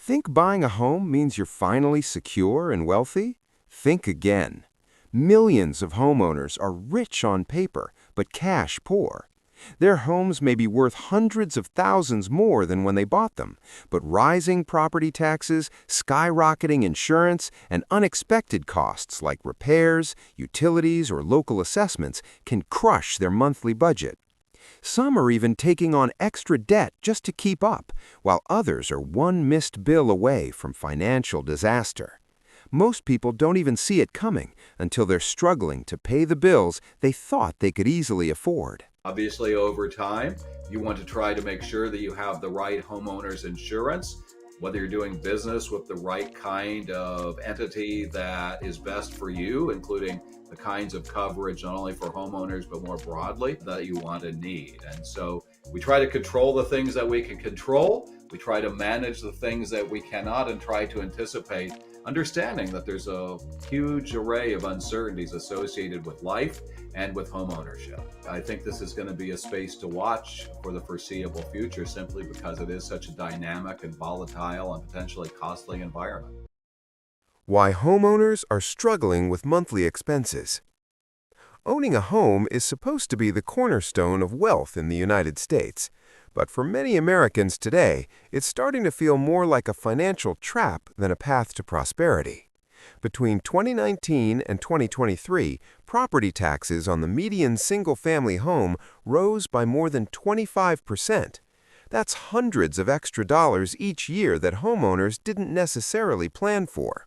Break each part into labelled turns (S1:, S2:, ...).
S1: Think buying a home means you're finally secure and wealthy? Think again. Millions of homeowners are rich on paper, but cash poor. Their homes may be worth hundreds of thousands more than when they bought them, but rising property taxes, skyrocketing insurance, and unexpected costs like repairs, utilities, or local assessments can crush their monthly budget. Some are even taking on extra debt just to keep up, while others are one missed bill away from financial disaster. Most people don't even see it coming until they're struggling to pay the bills they thought they could easily afford.
S2: Obviously, over time, you want to try to make sure that you have the right homeowners insurance, whether you're doing business with the right kind of entity that is best for you, including the kinds of coverage not only for homeowners but more broadly that you want and need. And so we try to control the things that we can control. We try to manage the things that we cannot and try to anticipate, understanding that there's a huge array of uncertainties associated with life and with homeownership. I think this is going to be a space to watch for the foreseeable future simply because it is such a dynamic and volatile and potentially costly environment.
S1: Why homeowners are struggling with monthly expenses. Owning a home is supposed to be the cornerstone of wealth in the United States. But for many Americans today, it's starting to feel more like a financial trap than a path to prosperity. Between 2019 and 2023, property taxes on the median single-family home rose by more than 25%. That's hundreds of extra dollars each year that homeowners didn't necessarily plan for.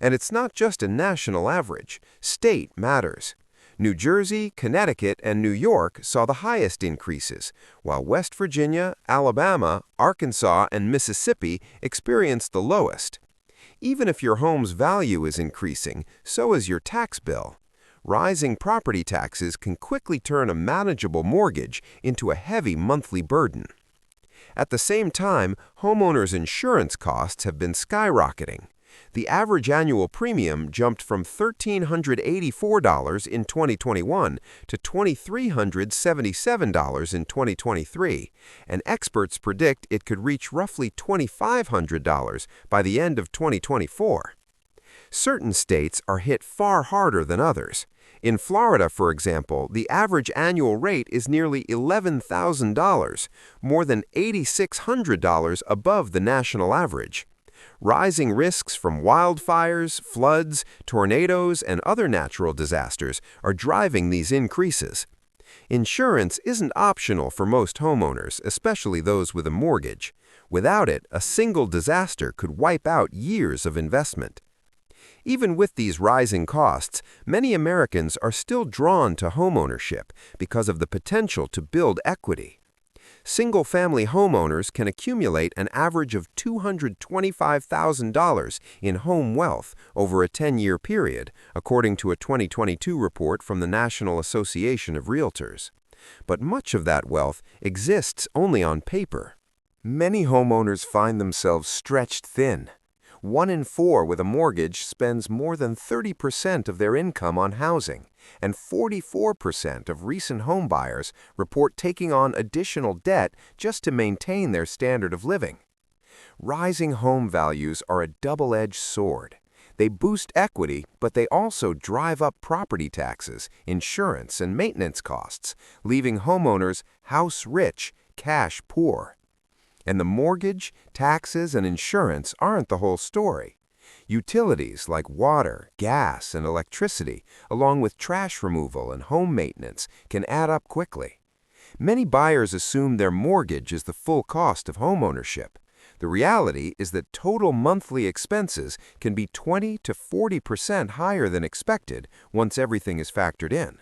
S1: And it's not just a national average. State matters. New Jersey, Connecticut, and New York saw the highest increases, while West Virginia, Alabama, Arkansas, and Mississippi experienced the lowest. Even if your home's value is increasing, so is your tax bill. Rising property taxes can quickly turn a manageable mortgage into a heavy monthly burden. At the same time, homeowners' insurance costs have been skyrocketing. The average annual premium jumped from $1,384 in 2021 to $2,377 in 2023, and experts predict it could reach roughly $2,500 by the end of 2024. Certain states are hit far harder than others. In Florida, for example, the average annual rate is nearly $11,000, more than $8,600 above the national average. Rising risks from wildfires, floods, tornadoes, and other natural disasters are driving these increases. Insurance isn't optional for most homeowners, especially those with a mortgage. Without it, a single disaster could wipe out years of investment. Even with these rising costs, many Americans are still drawn to homeownership because of the potential to build equity. Single-family homeowners can accumulate an average of $225,000 in home wealth over a 10-year period, according to a 2022 report from the National Association of Realtors. But much of that wealth exists only on paper. Many homeowners find themselves stretched thin. 1 in 4 with a mortgage spends more than 30% of their income on housing, and 44% of recent homebuyers report taking on additional debt just to maintain their standard of living. Rising home values are a double-edged sword. They boost equity, but they also drive up property taxes, insurance, and maintenance costs, leaving homeowners house-rich, cash-poor. And the mortgage, taxes, and insurance aren't the whole story. Utilities like water, gas, and electricity, along with trash removal and home maintenance, can add up quickly. Many buyers assume their mortgage is the full cost of homeownership. The reality is that total monthly expenses can be 20 to 40% higher than expected once everything is factored in.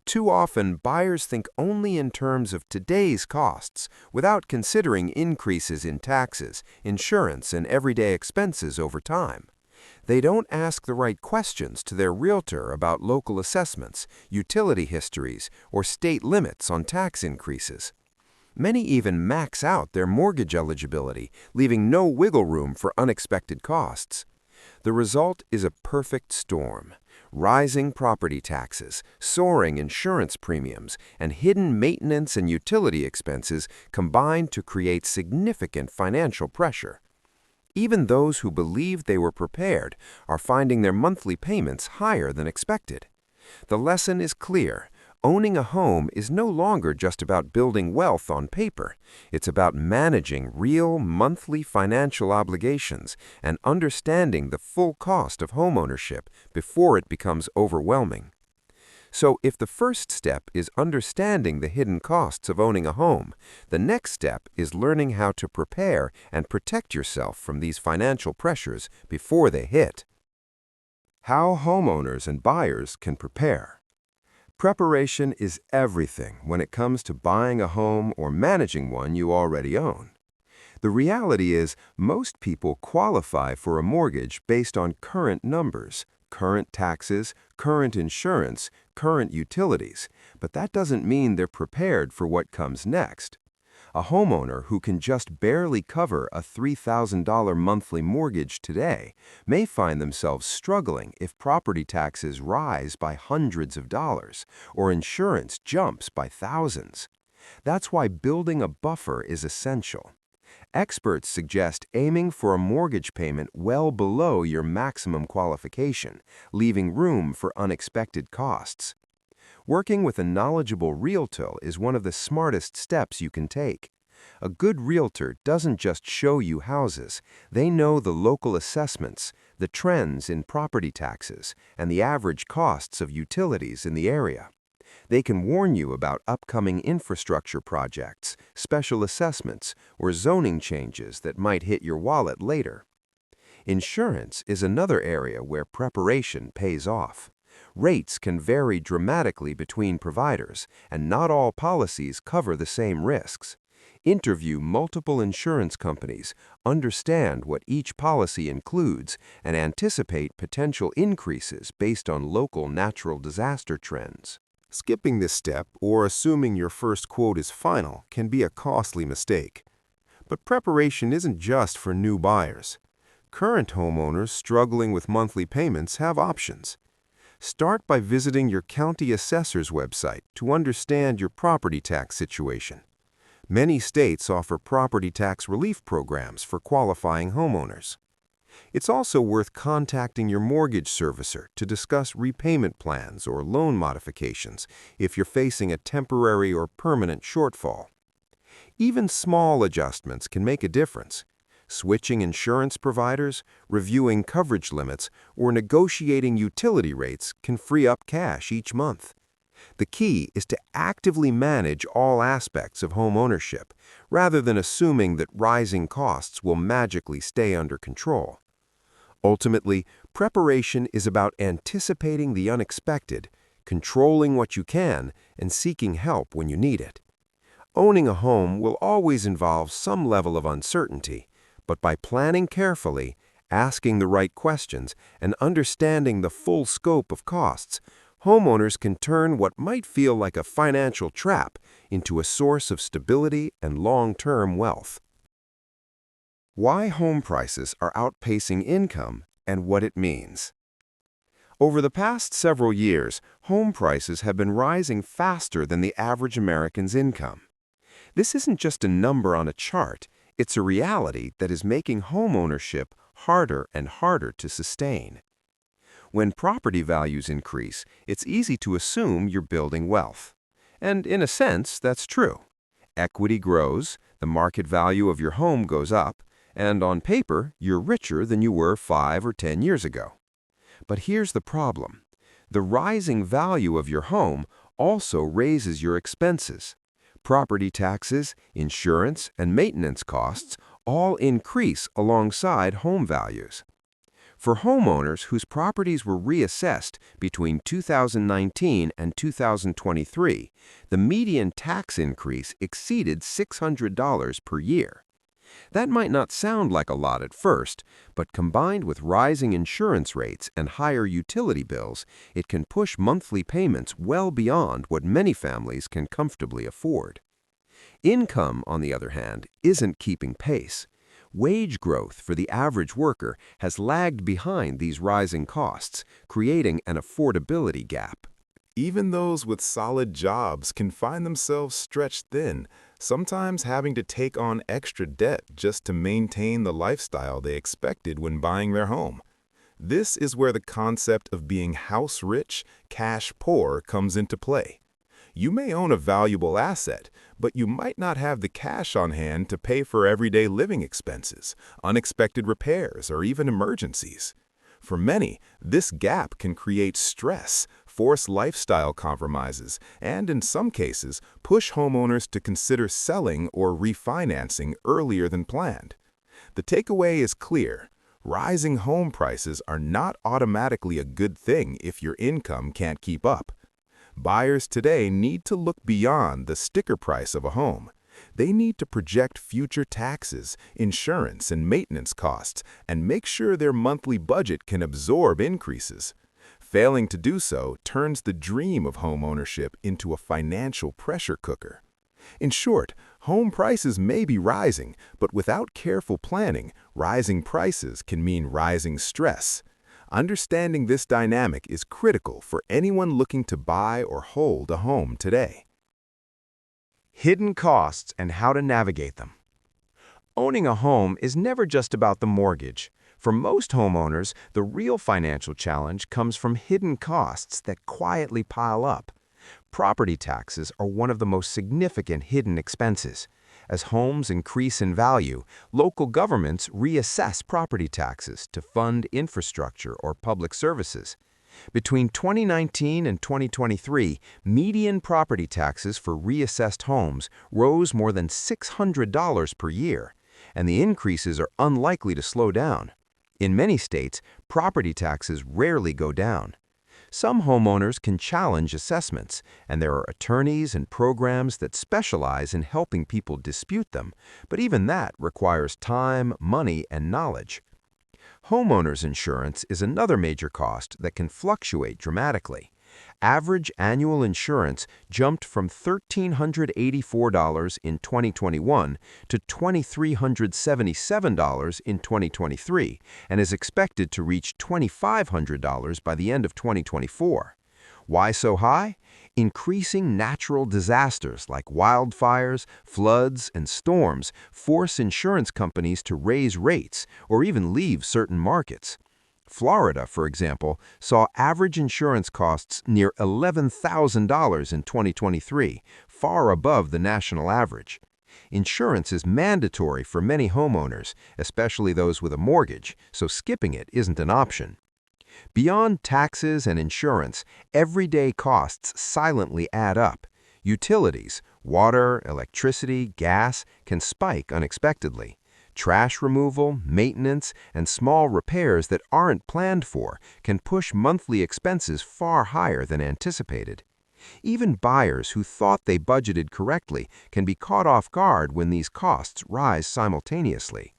S1: Too often, buyers think only in terms of today's costs, without considering increases in taxes, insurance, and everyday expenses over time. They don't ask the right questions to their realtor about local assessments, utility histories, or state limits on tax increases. Many even max out their mortgage eligibility, leaving no wiggle room for unexpected costs. The result is a perfect storm. Rising property taxes, soaring insurance premiums, and hidden maintenance and utility expenses combine to create significant financial pressure. Even those who believed they were prepared are finding their monthly payments higher than expected. The lesson is clear. Owning a home is no longer just about building wealth on paper. It's about managing real monthly financial obligations and understanding the full cost of homeownership before it becomes overwhelming. So if the first step is understanding the hidden costs of owning a home, the next step is learning how to prepare and protect yourself from these financial pressures before they hit. How homeowners and buyers can prepare. Preparation is everything when it comes to buying a home or managing one you already own. The reality is, most people qualify for a mortgage based on current numbers, current taxes, current insurance, current utilities, but that doesn't mean they're prepared for what comes next. A homeowner who can just barely cover a $3,000 monthly mortgage today may find themselves struggling if property taxes rise by hundreds of dollars or insurance jumps by thousands. That's why building a buffer is essential. Experts suggest aiming for a mortgage payment well below your maximum qualification, leaving room for unexpected costs. Working with a knowledgeable realtor is one of the smartest steps you can take. A good realtor doesn't just show you houses. They know the local assessments, the trends in property taxes, and the average costs of utilities in the area. They can warn you about upcoming infrastructure projects, special assessments, or zoning changes that might hit your wallet later. Insurance is another area where preparation pays off. Rates can vary dramatically between providers, and not all policies cover the same risks. Interview multiple insurance companies, understand what each policy includes, and anticipate potential increases based on local natural disaster trends.
S3: Skipping this step or assuming your first quote is final can be a costly mistake. But preparation isn't just for new buyers. Current homeowners struggling with monthly payments have options. Start by visiting your county assessor's website to understand your property tax situation. Many states offer property tax relief programs for qualifying homeowners. It's also worth contacting your mortgage servicer to discuss repayment plans or loan modifications if you're facing a temporary or permanent shortfall. Even small adjustments can make a difference. Switching insurance providers, reviewing coverage limits, or negotiating utility rates can free up cash each month. The key is to actively manage all aspects of home ownership, rather than assuming that rising costs will magically stay under control. Ultimately, preparation is about anticipating the unexpected, controlling what you can, and seeking help when you need it. Owning a home will always involve some level of uncertainty, but by planning carefully, asking the right questions, and understanding the full scope of costs, homeowners can turn what might feel like a financial trap into a source of stability and long-term wealth. Why home prices are outpacing income and what it means. Over the past several years, home prices have been rising faster than the average American's income. This isn't just a number on a chart, it's a reality that is making home ownership harder and harder to sustain. When property values increase, it's easy to assume you're building wealth. And in a sense, that's true. Equity grows, the market value of your home goes up, and on paper, you're richer than you were 5 or 10 years ago. But here's the problem. The rising value of your home also raises your expenses. Property taxes, insurance, and maintenance costs all increase alongside home values. For homeowners whose properties were reassessed between 2019 and 2023, the median tax increase exceeded $600 per year. That might not sound like a lot at first, but combined with rising insurance rates and higher utility bills, it can push monthly payments well beyond what many families can comfortably afford. Income, on the other hand, isn't keeping pace. Wage growth for the average worker has lagged behind these rising costs, creating an affordability gap. Even those with solid jobs can find themselves stretched thin, sometimes having to take on extra debt just to maintain the lifestyle they expected when buying their home. This is where the concept of being house rich, cash poor comes into play. You may own a valuable asset, but you might not have the cash on hand to pay for everyday living expenses, unexpected repairs, or even emergencies. For many, this gap can create stress, force lifestyle compromises, and in some cases, push homeowners to consider selling or refinancing earlier than planned. The takeaway is clear. Rising home prices are not automatically a good thing if your income can't keep up. Buyers today need to look beyond the sticker price of a home. They need to project future taxes, insurance, and maintenance costs, and make sure their monthly budget can absorb increases. Failing to do so turns the dream of homeownership into a financial pressure cooker. In short, home prices may be rising, but without careful planning, rising prices can mean rising stress. Understanding this dynamic is critical for anyone looking to buy or hold a home today.
S1: Hidden costs and how to navigate them. Owning a home is never just about the mortgage. For most homeowners, the real financial challenge comes from hidden costs that quietly pile up. Property taxes are one of the most significant hidden expenses. As homes increase in value, local governments reassess property taxes to fund infrastructure or public services. Between 2019 and 2023, median property taxes for reassessed homes rose more than $600 per year, and the increases are unlikely to slow down. In many states, property taxes rarely go down. Some homeowners can challenge assessments, and there are attorneys and programs that specialize in helping people dispute them, but even that requires time, money, and knowledge. Homeowners insurance is another major cost that can fluctuate dramatically. Average annual insurance jumped from $1,384 in 2021 to $2,377 in 2023 and is expected to reach $2,500 by the end of 2024. Why so high? Increasing natural disasters like wildfires, floods, and storms force insurance companies to raise rates or even leave certain markets. Florida, for example, saw average insurance costs near $11,000 in 2023, far above the national average. Insurance is mandatory for many homeowners, especially those with a mortgage, so skipping it isn't an option. Beyond taxes and insurance, everyday costs silently add up. Utilities, water, electricity, gas, can spike unexpectedly. Trash removal, maintenance, and small repairs that aren't planned for can push monthly expenses far higher than anticipated. Even buyers who thought they budgeted correctly can be caught off guard when these costs rise simultaneously.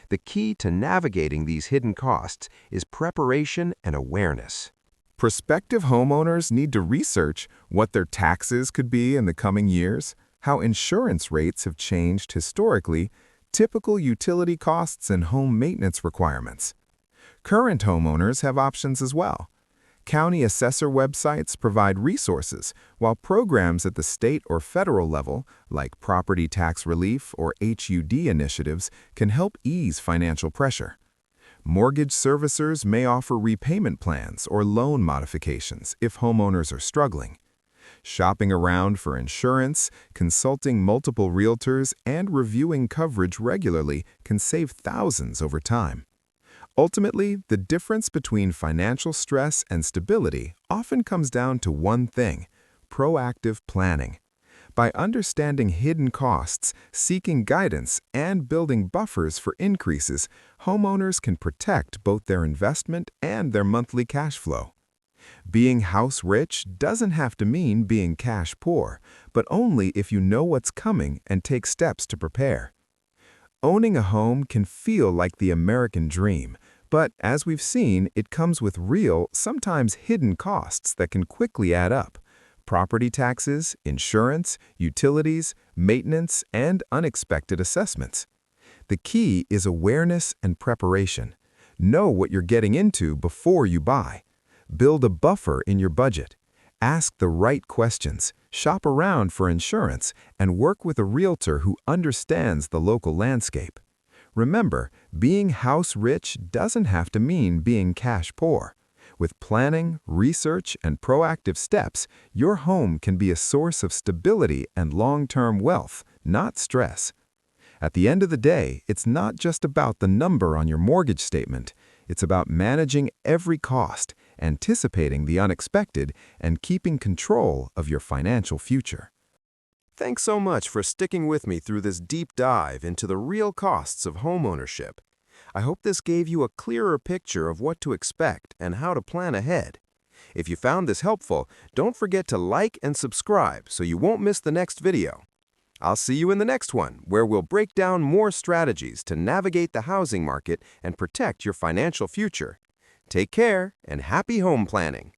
S1: The key to navigating these hidden costs is preparation and awareness.
S3: Prospective homeowners need to research what their taxes could be in the coming years, how insurance rates have changed historically, typical utility costs and home maintenance requirements. Current homeowners have options as well. County assessor websites provide resources, while programs at the state or federal level, like property tax relief or HUD initiatives, can help ease financial pressure. Mortgage servicers may offer repayment plans or loan modifications if homeowners are struggling. Shopping around for insurance, consulting multiple realtors, and reviewing coverage regularly can save thousands over time. Ultimately, the difference between financial stress and stability often comes down to one thing: proactive planning. By understanding hidden costs, seeking guidance, and building buffers for increases, homeowners can protect both their investment and their monthly cash flow. Being house rich doesn't have to mean being cash poor, but only if you know what's coming and take steps to prepare. Owning a home can feel like the American dream, but as we've seen, it comes with real, sometimes hidden costs that can quickly add up. Property taxes, insurance, utilities, maintenance, and unexpected assessments. The key is awareness and preparation. Know what you're getting into before you buy. Build a buffer in your budget. Ask the right questions. Shop around for insurance and work with a realtor who understands the local landscape. Remember, being house rich doesn't have to mean being cash poor. With planning, research, and proactive steps, your home can be a source of stability and long-term wealth, not stress. At the end of the day, it's not just about the number on your mortgage statement. It's about managing every cost, anticipating the unexpected, and keeping control of your financial future.
S1: Thanks so much for sticking with me through this deep dive into the real costs of homeownership. I hope this gave you a clearer picture of what to expect and how to plan ahead. If you found this helpful, don't forget to like and subscribe so you won't miss the next video. I'll see you in the next one, where we'll break down more strategies to navigate the housing market and protect your financial future. Take care and happy home planning!